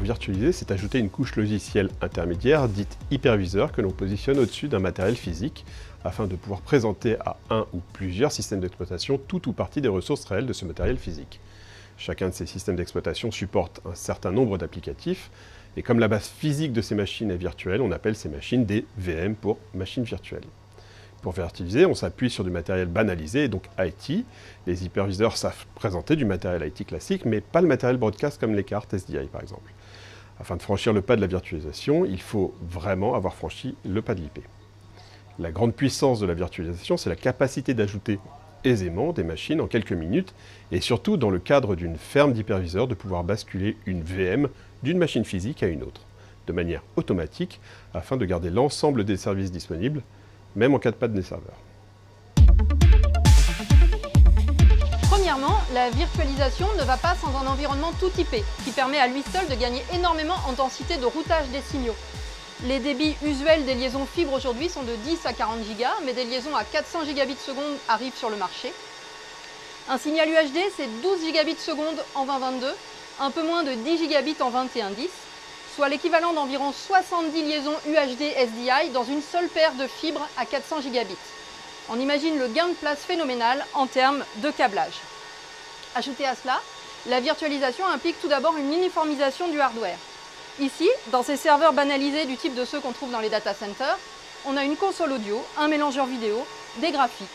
virtualiser, c'est ajouter une couche logicielle intermédiaire, dite hyperviseur, que l'on positionne au-dessus d'un matériel physique, afin de pouvoir présenter à un ou plusieurs systèmes d'exploitation tout ou partie des ressources réelles de ce matériel physique. Chacun de ces systèmes d'exploitation supporte un certain nombre d'applicatifs, et comme la base physique de ces machines est virtuelle, on appelle ces machines des VM pour machines virtuelles. Pour virtualiser, on s'appuie sur du matériel banalisé, donc IT. Les hyperviseurs savent présenter du matériel IT classique, mais pas le matériel broadcast comme les cartes SDI par exemple. Afin de franchir le pas de la virtualisation, il faut vraiment avoir franchi le pas de l'IP. La grande puissance de la virtualisation, c'est la capacité d'ajouter aisément des machines en quelques minutes, et surtout dans le cadre d'une ferme d'hyperviseurs, de pouvoir basculer une VM d'une machine physique à une autre, de manière automatique, afin de garder l'ensemble des services disponibles, même en cas de panne des serveurs. Premièrement, la virtualisation ne va pas sans un environnement tout IP, qui permet à lui seul de gagner énormément en densité de routage des signaux. Les débits usuels des liaisons fibres aujourd'hui sont de 10 à 40 Go, mais des liaisons à 400 gigabits seconde arrivent sur le marché. Un signal UHD, c'est 12 gigabits seconde en 2022, un peu moins de 10 gigabits en 2110, soit l'équivalent d'environ 70 liaisons UHD SDI dans une seule paire de fibres à 400 gigabits. On imagine le gain de place phénoménal en termes de câblage. Ajoutez à cela, la virtualisation implique tout d'abord une uniformisation du hardware. Ici, dans ces serveurs banalisés du type de ceux qu'on trouve dans les data centers, on a une console audio, un mélangeur vidéo, des graphiques.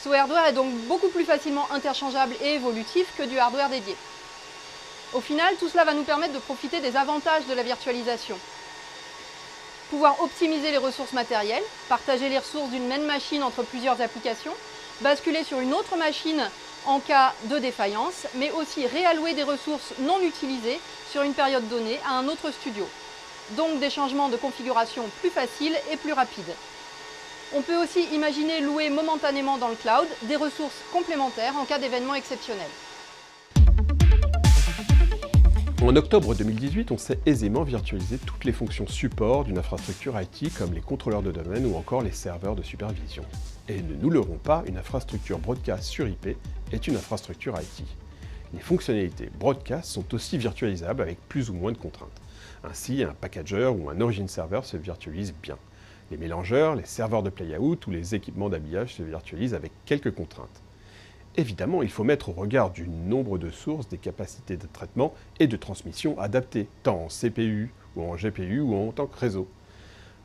Ce hardware est donc beaucoup plus facilement interchangeable et évolutif que du hardware dédié. Au final, tout cela va nous permettre de profiter des avantages de la virtualisation. Pouvoir optimiser les ressources matérielles, partager les ressources d'une même machine entre plusieurs applications, basculer sur une autre machine en cas de défaillance, mais aussi réallouer des ressources non utilisées sur une période donnée à un autre studio. Donc des changements de configuration plus faciles et plus rapides. On peut aussi imaginer louer momentanément dans le cloud des ressources complémentaires en cas d'événements exceptionnels. En octobre 2018, on sait aisément virtualiser toutes les fonctions support d'une infrastructure IT comme les contrôleurs de domaine ou encore les serveurs de supervision. Et ne nous leurrons pas, une infrastructure broadcast sur IP est une infrastructure IT. Les fonctionnalités broadcast sont aussi virtualisables avec plus ou moins de contraintes. Ainsi, un packager ou un origin server se virtualise bien. Les mélangeurs, les serveurs de playout ou les équipements d'habillage se virtualisent avec quelques contraintes. Évidemment, il faut mettre au regard du nombre de sources des capacités de traitement et de transmission adaptées, tant en CPU ou en GPU ou en tant que réseau.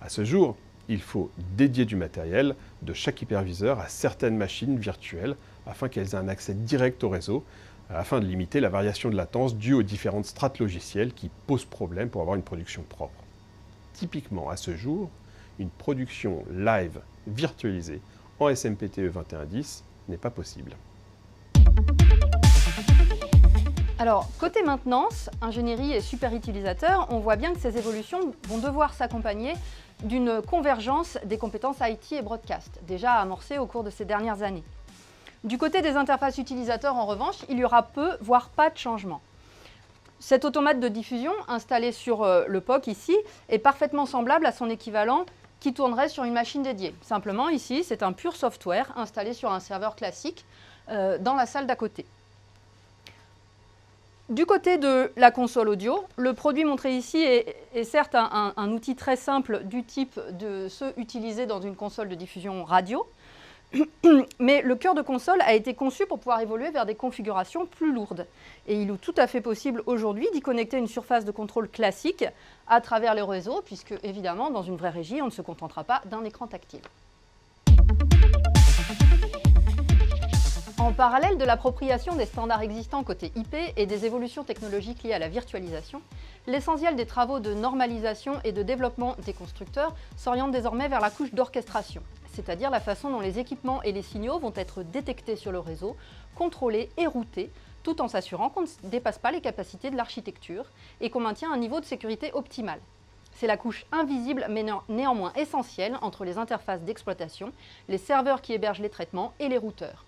À ce jour, il faut dédier du matériel de chaque hyperviseur à certaines machines virtuelles afin qu'elles aient un accès direct au réseau, afin de limiter la variation de latence due aux différentes strates logicielles qui posent problème pour avoir une production propre. Typiquement, à ce jour, une production live virtualisée en SMPTE 2110 n'est pas possible. Alors, côté maintenance, ingénierie et super utilisateur, on voit bien que ces évolutions vont devoir s'accompagner d'une convergence des compétences IT et broadcast, déjà amorcées au cours de ces dernières années. Du côté des interfaces utilisateurs, en revanche, il y aura peu, voire pas de changement. Cet automate de diffusion, installé sur le POC ici, est parfaitement semblable à son équivalent qui tournerait sur une machine dédiée. Simplement, ici, c'est un pur software installé sur un serveur classique dans la salle d'à côté. Du côté de la console audio, le produit montré ici est certes un outil très simple du type de ceux utilisés dans une console de diffusion radio, mais le cœur de console a été conçu pour pouvoir évoluer vers des configurations plus lourdes. Et il est tout à fait possible aujourd'hui d'y connecter une surface de contrôle classique à travers les réseaux, puisque évidemment, dans une vraie régie, on ne se contentera pas d'un écran tactile. En parallèle de l'appropriation des standards existants côté IP et des évolutions technologiques liées à la virtualisation, l'essentiel des travaux de normalisation et de développement des constructeurs s'oriente désormais vers la couche d'orchestration, c'est-à-dire la façon dont les équipements et les signaux vont être détectés sur le réseau, contrôlés et routés, tout en s'assurant qu'on ne dépasse pas les capacités de l'architecture et qu'on maintient un niveau de sécurité optimal. C'est la couche invisible mais néanmoins essentielle entre les interfaces d'exploitation, les serveurs qui hébergent les traitements et les routeurs.